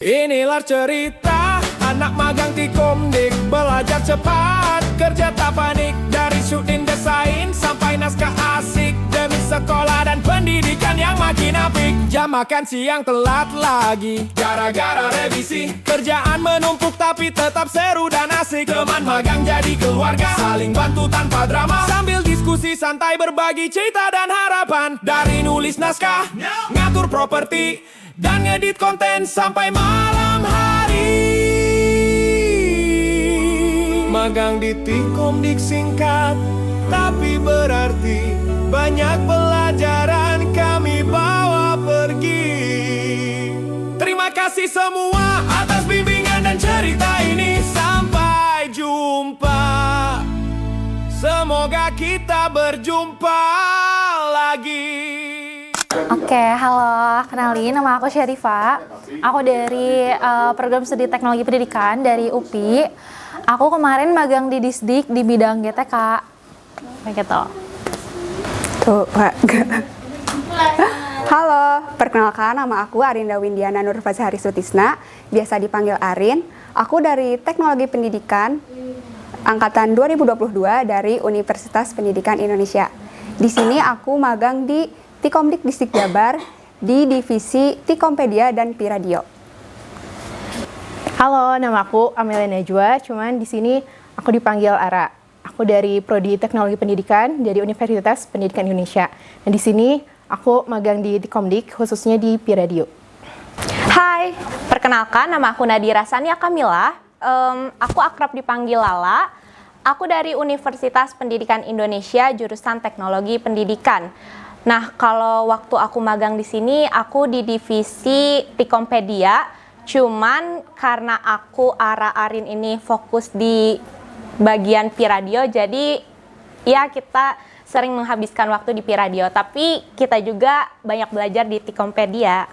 Inilah cerita anak magang Tikomdik, belajar cepat, kerja tak panik, dari syuting desain sampai naskah asik, demi sekolah dan pendidikan yang makin apik. Jam makan siang telat lagi gara-gara revisi, kerjaan menumpuk tapi tetap seru dan asik. Teman magang jadi keluarga, saling bantu tanpa drama, sambil diskusi santai berbagi cerita dan harapan. Dari nulis naskah, ngatur properti, dan ngedit konten sampai malam hari. Magang di Tikomdik singkat tapi berarti, banyak pelajaran kami bawa pergi. Terima kasih semua atas bimbingan dan cerita ini. Sampai jumpa, semoga kita berjumpa lagi. Oke, halo, kenalin, nama aku Syarifah. Aku dari program studi teknologi pendidikan dari UPI. Aku kemarin magang di Disdik di bidang GTK. Kayak gitu. Tuh, Pak. Halo, perkenalkan nama aku Arinda Windiana Nurfazahari Sutisna, biasa dipanggil Arin. Aku dari Teknologi Pendidikan angkatan 2022 dari Universitas Pendidikan Indonesia. Di sini aku magang di Tikomdik Distrik Jabar di divisi Tikompedia dan Piradio. Halo, nama aku Amelia Najwa, cuman di sini aku dipanggil Ara. Aku dari Prodi Teknologi Pendidikan dari Universitas Pendidikan Indonesia. Dan di sini aku magang di Tikomdik, khususnya di Piradio. Hai, perkenalkan nama aku Nadira Sania Kamila. Aku akrab dipanggil Lala. Aku dari Universitas Pendidikan Indonesia, jurusan Teknologi Pendidikan. Nah, kalau waktu aku magang di sini, aku di divisi Tikompedia. Cuman karena aku Arin ini fokus di bagian Piradio, jadi ya kita sering menghabiskan waktu di Piradio. Tapi kita juga banyak belajar di Tikompedia.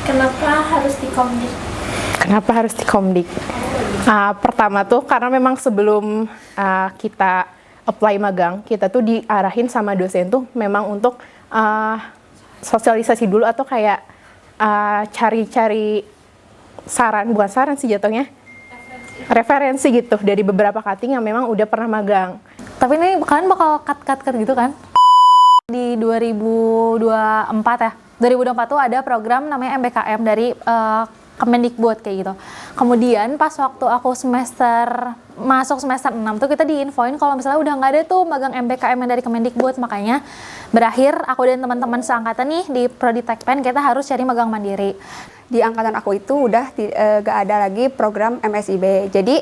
Kenapa harus Tikomdik? Kenapa harus Tikomdik? Pertama tuh karena memang sebelum kita apply magang, kita tuh diarahin sama dosen tuh memang untuk sosialisasi dulu atau kayak cari-cari saran, bukan saran sih jatuhnya, referensi gitu dari beberapa cutting yang memang udah pernah magang. Tapi ini kalian bakal cut gitu kan? Di 2024 ya, 2024 tuh ada program namanya MBKM dari Kemendikbud kayak gitu. Kemudian pas waktu aku masuk semester 6 tuh kita diinfoin kalau misalnya udah nggak ada tuh magang MBKM yang dari Kemendikbud, makanya berakhir aku dan teman-teman seangkatan nih di Prodi Tekpen kita harus cari magang mandiri. Di angkatan aku itu udah gak ada lagi program MSIB. Jadi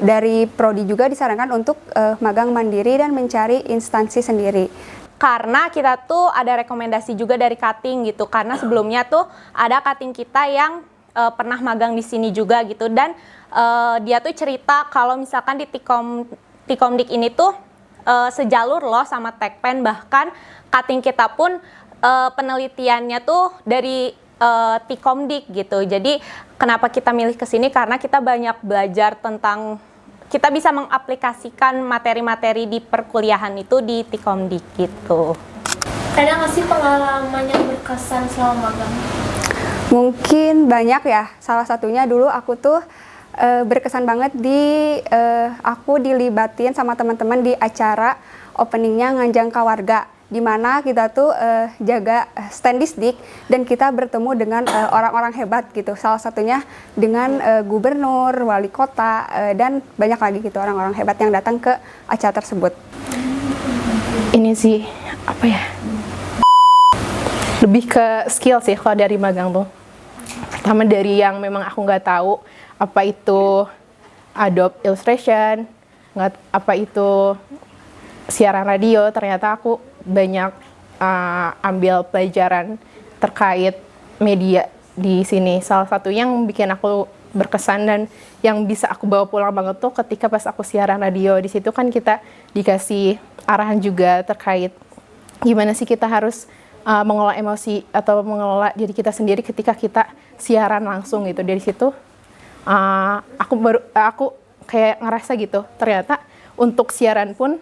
dari Prodi juga disarankan untuk magang mandiri dan mencari instansi sendiri. Karena kita tuh ada rekomendasi juga dari cutting gitu. Karena sebelumnya tuh ada cutting kita yang pernah magang di sini juga gitu, dan dia tuh cerita kalau misalkan di Tikomdik ini tuh sejalur loh sama Tekpen, bahkan cutting kita pun penelitiannya tuh dari Tikomdik gitu. Jadi kenapa kita milih ke sini, karena kita banyak belajar tentang, kita bisa mengaplikasikan materi-materi di perkuliahan itu di Tikomdik gitu. Ada nggak sih pengalaman yang berkesan selama magang? Mungkin banyak ya, salah satunya dulu aku tuh berkesan banget aku dilibatin sama teman-teman di acara openingnya Nganjang Kawarga, di mana kita tuh jaga stand Disdik dan kita bertemu dengan orang-orang hebat gitu, salah satunya dengan gubernur, wali kota, dan banyak lagi gitu orang-orang hebat yang datang ke acara tersebut. Ini sih, apa ya, lebih ke skill sih kalau dari magang tuh. Pertama dari yang memang aku nggak tahu apa itu Adobe Illustration, nggak apa itu siaran radio, ternyata aku banyak ambil pelajaran terkait media di sini. Salah satu yang bikin aku berkesan dan yang bisa aku bawa pulang banget tuh ketika pas aku siaran radio. Di situ kan kita dikasih arahan juga terkait gimana sih kita harus mengelola emosi atau mengelola diri kita sendiri ketika kita siaran langsung gitu. Dari situ aku kayak ngerasa gitu, ternyata untuk siaran pun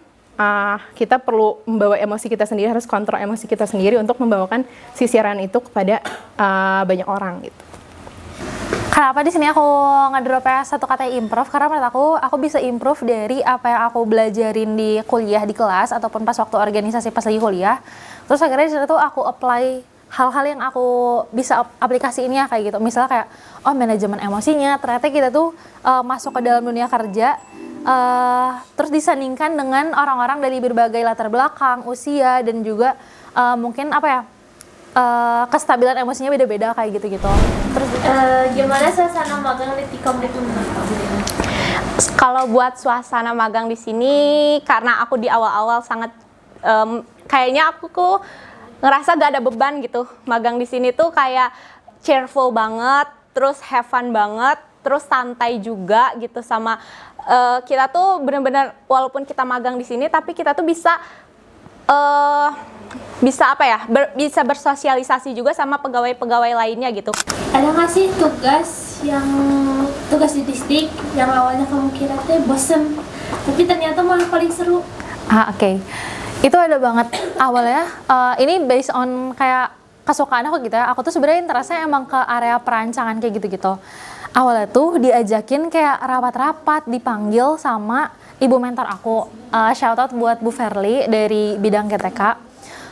kita perlu membawa emosi kita sendiri, harus kontrol emosi kita sendiri untuk membawakan si siaran itu kepada banyak orang gitu. Kenapa di sini aku ngedropnya satu kata improve? Karena menurut aku bisa improve dari apa yang aku belajarin di kuliah di kelas ataupun pas waktu organisasi pas lagi kuliah. Terus akhirnya di situ tuh aku apply hal-hal yang aku bisa aplikasiin ya kayak gitu. Misalnya kayak manajemen emosinya. Ternyata kita tuh masuk ke dalam dunia kerja. Terus disandingkan dengan orang-orang dari berbagai latar belakang, usia dan juga mungkin kestabilan emosinya beda-beda kayak gitu-gitu. Terus Gimana suasana magang di Tikomdik menurut kamu? Kalau buat suasana magang di sini, karena aku di awal-awal sangat kayaknya aku ngerasa gak ada beban gitu. Magang di sini tuh kayak cheerful banget, terus have fun banget, terus santai juga gitu sama kita tuh bener-bener walaupun kita magang di sini tapi kita tuh bisa bisa bersosialisasi juga sama pegawai-pegawai lainnya gitu. Ada nggak sih tugas di distrik yang awalnya kamu kira teh bosen, tapi ternyata malah paling seru? Oke. Itu ada banget awalnya. Ini based on kayak kesukaan aku gitu ya. Aku tuh sebenarnya interestnya emang ke area perancangan kayak gitu-gitu. Awalnya tuh diajakin kayak rapat-rapat, dipanggil sama ibu mentor aku. Shout out buat Bu Verly dari bidang GTK.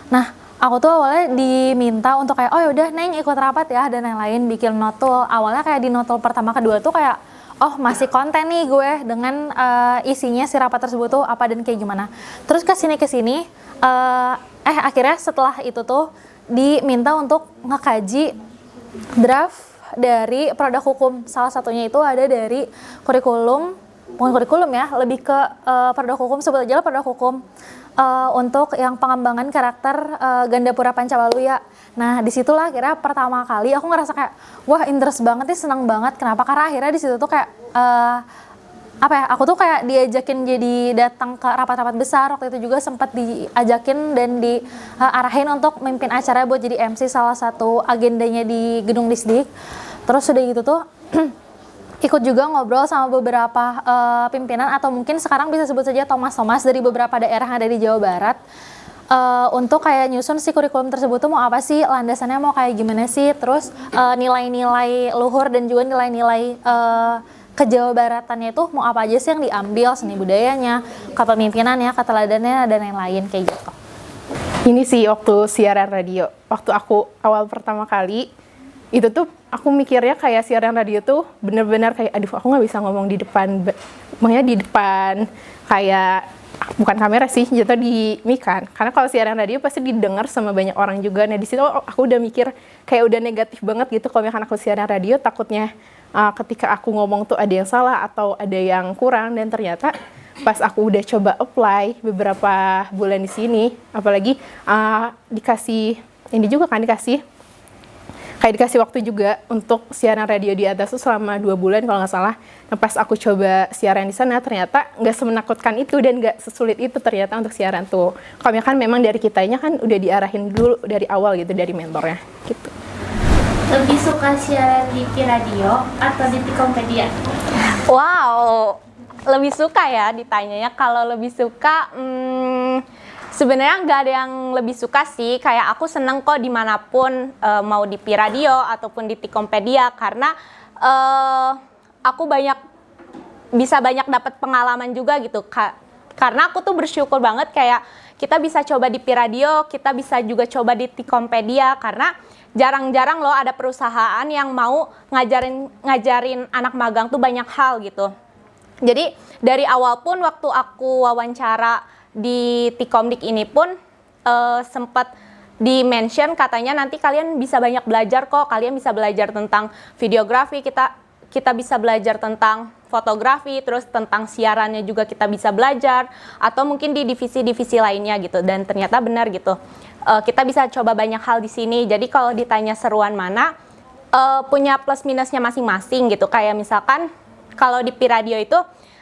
Nah, aku tuh awalnya diminta untuk kayak, yaudah Neng ikut rapat ya, dan lain-lain, bikin notul. Awalnya kayak di notul pertama kedua tuh kayak, masih konten nih gue dengan isinya si rapat tersebut tuh apa dan kayak gimana. Terus kesini akhirnya setelah itu tuh diminta untuk ngekaji draft dari produk hukum. Salah satunya itu ada dari bukan kurikulum ya, lebih ke produk hukum, sebut aja lah produk hukum. Untuk yang pengembangan karakter Gandapura Pancawaluya. Nah, disitulah akhirnya pertama kali aku ngerasa kayak, wah interest banget nih, seneng banget. Kenapa? Karena akhirnya di situ tuh kayak, aku tuh kayak diajakin jadi datang ke rapat-rapat besar. Waktu itu juga sempat diajakin dan diarahin untuk memimpin acara buat jadi MC salah satu agendanya di Gedung Disdik. Terus udah gitu tuh, ikut juga ngobrol sama beberapa pimpinan atau mungkin sekarang bisa sebut saja Thomas dari beberapa daerah yang ada di Jawa Barat untuk kayak nyusun si kurikulum tersebut tuh mau apa sih, landasannya mau kayak gimana sih, terus nilai-nilai luhur dan juga nilai-nilai ke-Jawa Baratannya itu mau apa aja sih yang diambil, seni budayanya, kepemimpinannya, keteladanannya, dan lain-lain kayak gitu. Ini sih waktu siaran radio, waktu aku awal pertama kali itu tuh aku mikirnya kayak siaran radio tuh bener-bener kayak aduh aku nggak bisa ngomong di depan, makanya di depan kayak bukan kamera sih, jatuh di mic kan, karena kalau siaran radio pasti didengar sama banyak orang juga. Nah di situ aku udah mikir kayak udah negatif banget gitu kalau misalkan aku siaran radio, takutnya ketika aku ngomong tuh ada yang salah atau ada yang kurang. Dan ternyata pas aku udah coba apply beberapa bulan di sini, apalagi dikasih waktu juga untuk siaran radio di atas tuh selama 2 bulan kalau nggak salah. Nah pas aku coba siaran di sana ternyata nggak semenakutkan itu dan nggak sesulit itu ternyata untuk siaran tuh. Kalau kan memang dari kitanya kan udah diarahin dulu dari awal gitu dari mentornya gitu. Lebih suka siaran di radio atau di Tikompedia? Wow, lebih suka ya ditanyanya. Kalau lebih suka, sebenarnya nggak ada yang lebih suka sih. Kayak aku seneng kok dimanapun, mau di Radio ataupun di Tikompedia, karena aku bisa banyak dapat pengalaman juga gitu. Karena aku tuh bersyukur banget kayak kita bisa coba di Radio, kita bisa juga coba di Tikompedia, karena jarang-jarang loh ada perusahaan yang mau ngajarin anak magang tuh banyak hal gitu. Jadi dari awal pun waktu aku wawancara di Tikomdik ini pun sempat di-mention katanya nanti kalian bisa banyak belajar kok, kalian bisa belajar tentang videografi, kita bisa belajar tentang fotografi, terus tentang siarannya juga kita bisa belajar, atau mungkin di divisi-divisi lainnya gitu. Dan ternyata benar gitu, kita bisa coba banyak hal di sini. Jadi kalau ditanya seruan mana, punya plus minusnya masing-masing gitu. Kayak misalkan kalau di Radio itu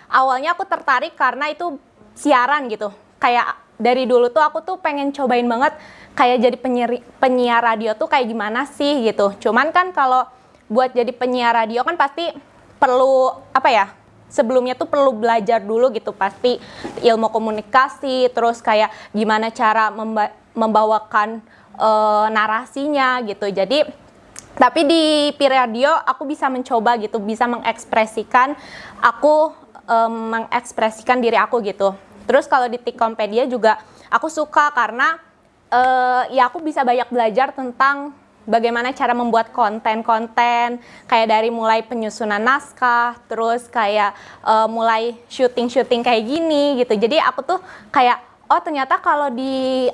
awalnya aku tertarik karena itu siaran gitu. Kayak dari dulu tuh aku tuh pengen cobain banget kayak jadi penyiar radio tuh kayak gimana sih gitu. Cuman kan kalau buat jadi penyiar radio kan pasti perlu sebelumnya tuh perlu belajar dulu gitu, pasti ilmu komunikasi, terus kayak gimana cara membawakan narasinya gitu. Jadi Tapi di Piradio aku bisa mencoba gitu, bisa mengekspresikan diri aku gitu. Terus kalau di Tiktopedia juga aku suka karena ya aku bisa banyak belajar tentang bagaimana cara membuat konten-konten, kayak dari mulai penyusunan naskah, terus kayak mulai syuting-syuting kayak gini gitu. Jadi aku tuh kayak, oh ternyata kalau di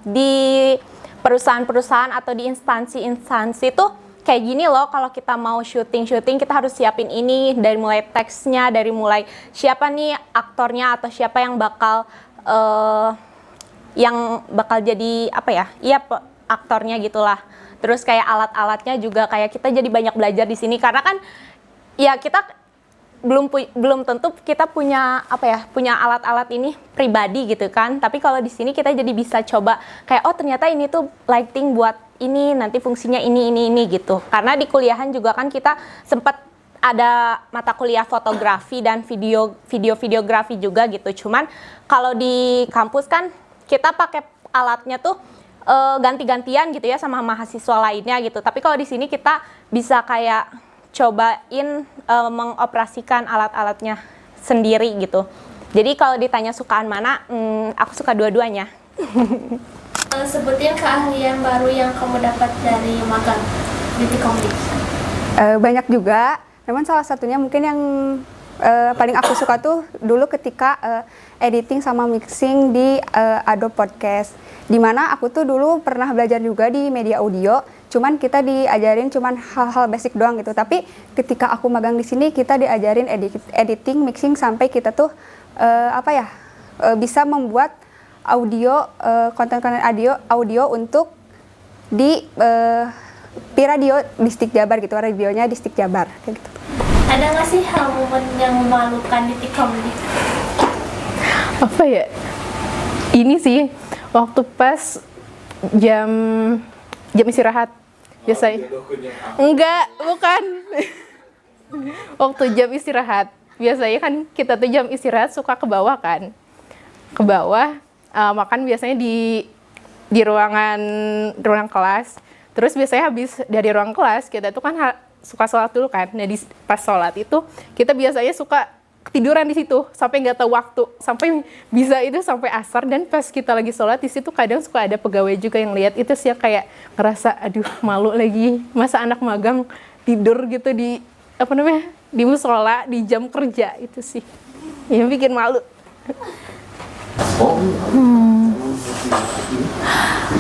di perusahaan-perusahaan atau di instansi-instansi tuh kayak gini loh, kalau kita mau syuting-syuting kita harus siapin ini, dari mulai teksnya, dari mulai siapa nih aktornya atau siapa yang bakal jadi aktornya gitulah. Terus kayak alat-alatnya juga kayak kita jadi banyak belajar di sini, karena kan ya kita belum tentu kita punya punya alat-alat ini pribadi gitu kan. Tapi kalau di sini kita jadi bisa coba kayak, oh ternyata ini tuh lighting buat ini, nanti fungsinya ini gitu. Karena di kuliahan juga kan kita sempat ada mata kuliah fotografi dan videografi juga gitu. Cuman kalau di kampus kan kita pakai alatnya tuh ganti-gantian gitu ya sama mahasiswa lainnya gitu. Tapi kalau di sini kita bisa kayak cobain mengoperasikan alat-alatnya sendiri gitu. Jadi kalau ditanya sukaan mana, aku suka dua-duanya. Sebutin keahlian baru yang kamu dapat dari magang di Tiktopedia. Banyak juga. Memang salah satunya mungkin yang paling aku suka tuh dulu ketika editing sama mixing di Adobe Podcast. Dimana aku tuh dulu pernah belajar juga di media audio, cuman kita diajarin cuman hal-hal basic doang gitu. Tapi ketika aku magang di sini kita diajarin editing, mixing sampai kita tuh bisa membuat audio, konten-konten audio untuk di Piradio Distrik Jabar gitu, radionya Distrik Jabar kayak gitu. Ada nggak sih hal momen yang memalukan di Tiktopedia? Apa ya? Ini sih waktu pas jam istirahat biasanya. Enggak, bukan. Waktu jam istirahat biasanya kan kita tuh jam istirahat suka ke bawah kan. Ke bawah makan biasanya di ruang kelas. Terus biasanya habis dari ruang kelas kita tuh kan suka sholat dulu kan. Nah pas sholat itu kita biasanya suka ketiduran di situ sampai nggak tahu waktu, sampai bisa itu sampai asar. Dan pas kita lagi sholat di situ kadang suka ada pegawai juga yang lihat itu sih, kayak ngerasa aduh malu lagi, masa anak magang tidur gitu di di musola di jam kerja. Itu sih yang bikin malu.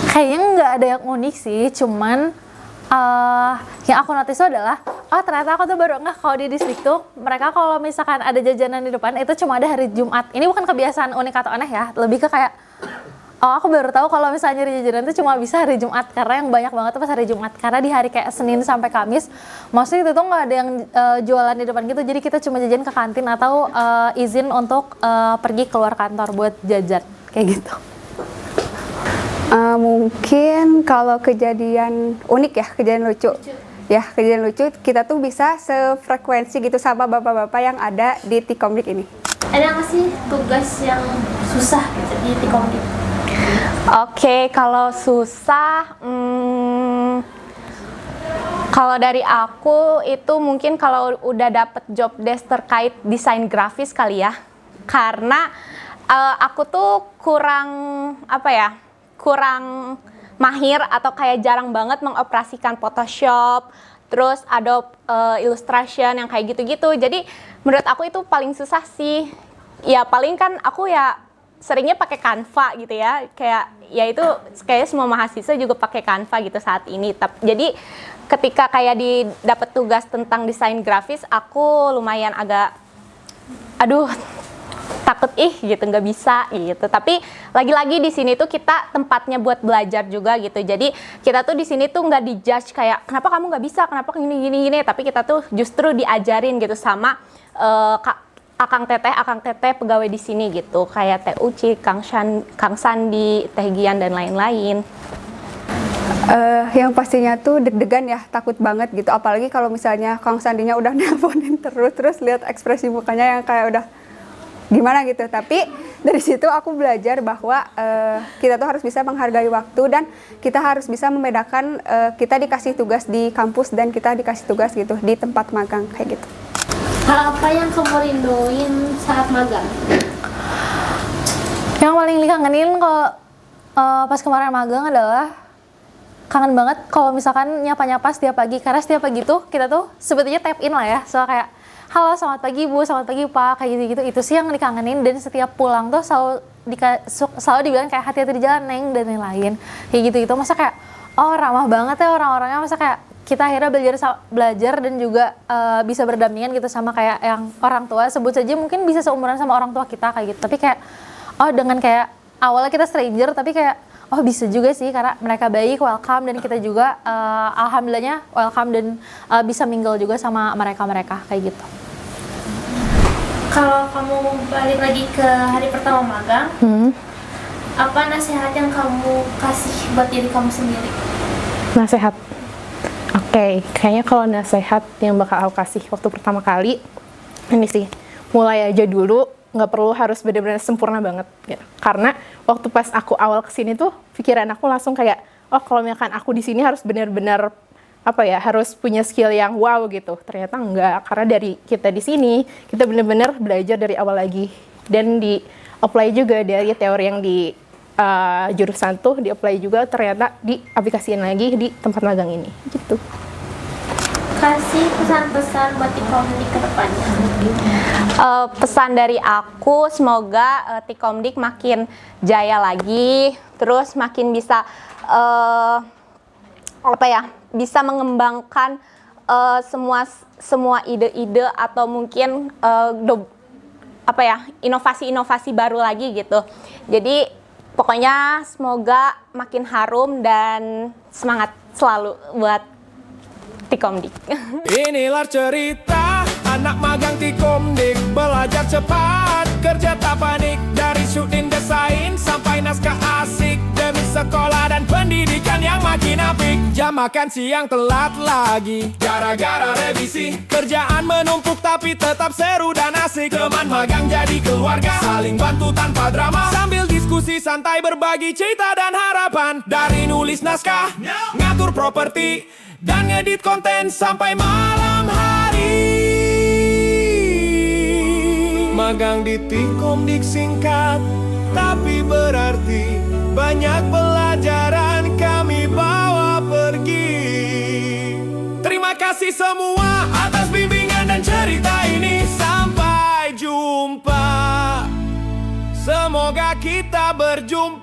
Kayaknya nggak ada yang unik sih, cuman yang aku notice adalah, oh ternyata aku tuh baru nggak kalau di distrik tuh mereka kalau misalkan ada jajanan di depan itu cuma ada hari Jumat. Ini bukan kebiasaan unik atau aneh ya, lebih ke kayak, oh aku baru tahu kalau misalnya nyari jajanan itu cuma bisa hari Jumat, karena yang banyak banget tuh pas hari Jumat. Karena di hari kayak Senin sampai Kamis, maksudnya itu tuh nggak ada yang jualan di depan gitu, jadi kita cuma jajan ke kantin atau izin untuk pergi keluar kantor buat jajan kayak gitu. Mungkin kalau kejadian unik ya, kejadian lucu. Ya, kejadian lucu kita tuh bisa sefrekuensi gitu sama bapak-bapak yang ada di Tiktopedia ini. Ada nggak sih tugas yang susah gitu di Tiktopedia? Oke, kalau susah, kalau dari aku itu mungkin kalau udah dapet job desk terkait desain grafis kali ya. Karena aku tuh kurang mahir atau kayak jarang banget mengoperasikan Photoshop, terus Adobe Illustration yang kayak gitu-gitu. Jadi menurut aku itu paling susah sih. Ya paling kan aku ya seringnya pakai Canva gitu ya. Kayak ya itu kayak semua mahasiswa juga pakai Canva gitu saat ini. Jadi ketika kayak dapat tugas tentang desain grafis, aku lumayan agak takut gitu, nggak bisa gitu. Tapi lagi-lagi di sini tuh kita tempatnya buat belajar juga gitu. Jadi kita tuh di sini tuh nggak dijudge kayak kenapa kamu nggak bisa, kenapa gini. Tapi kita tuh justru diajarin gitu sama akang teteh pegawai di sini gitu, kayak Teh Uci, Kang Sandi, Teh Gian dan lain-lain. Yang pastinya tuh deg-degan ya, takut banget gitu. Apalagi kalau misalnya Kang Sandinya udah nelponin terus lihat ekspresi mukanya yang kayak udah gimana gitu. Tapi Dari situ aku belajar bahwa kita tuh harus bisa menghargai waktu dan kita harus bisa membedakan kita dikasih tugas di kampus dan kita dikasih tugas gitu di tempat magang kayak gitu. Hal apa yang kamu rinduin saat magang? Yang paling dikangenin kalau pas kemarin magang adalah kangen banget kalau misalkan nyapa-nyapa setiap pagi, karena setiap pagi tuh kita tuh sebetulnya tap in lah ya, so kayak halo selamat pagi Bu, selamat pagi Pak, kayak gitu-gitu. Itu sih yang dikangenin, dan setiap pulang tuh selalu dibilang kayak hati-hati di jalan Neng dan lain-lain kayak gitu-gitu. Masa kayak oh ramah banget ya orang-orangnya, masa kayak kita akhirnya belajar dan juga bisa berdampingan gitu sama kayak yang orang tua, sebut saja mungkin bisa seumuran sama orang tua kita kayak gitu. Tapi kayak oh dengan kayak awalnya kita stranger tapi kayak oh bisa juga sih karena mereka baik, welcome, dan kita juga alhamdulillahnya welcome dan bisa mingle juga sama mereka kayak gitu. Kalau kamu balik lagi ke hari pertama magang, apa nasihat yang kamu kasih buat diri kamu sendiri? Nasihat. Oke, kayaknya kalau nasihat yang bakal aku kasih waktu pertama kali, ini sih, mulai aja dulu, nggak perlu harus benar-benar sempurna banget. Gitu. Karena waktu pas aku awal kesini tuh, pikiran aku langsung kayak, oh kalau misalkan aku di sini harus benar-benar harus punya skill yang wow gitu. Ternyata enggak, karena dari kita di sini kita benar-benar belajar dari awal lagi dan di apply juga dari teori yang di jurusan tuh di apply juga ternyata diaplikasiin lagi di tempat magang ini gitu. Kasih pesan-pesan buat Tikomdik ke depannya. Pesan dari aku, semoga Tikomdik makin jaya lagi, terus makin bisa bisa mengembangkan semua ide-ide atau mungkin inovasi-inovasi baru lagi gitu. Jadi pokoknya semoga makin harum dan semangat selalu buat Tikomdik. Inilah cerita anak magang Tikomdik, belajar cepat, kerja tak panik, dari syuting desain sampai naskah asik, demi sekolah dan pendidikan yang makin apik. Jam makan siang telat lagi gara-gara revisi, kerjaan menumpuk tapi tetap seru dan asik. Teman magang jadi keluarga, saling bantu tanpa drama, sambil diskusi santai berbagi cerita dan harapan. Dari nulis naskah, ngatur properti, dan ngedit konten sampai malam hari. Magang di Tikomdik singkat tapi berarti, banyak pelajaran kami bawa pergi. Terima kasih semua atas bimbingan dan cerita ini. Sampai jumpa, semoga kita berjumpa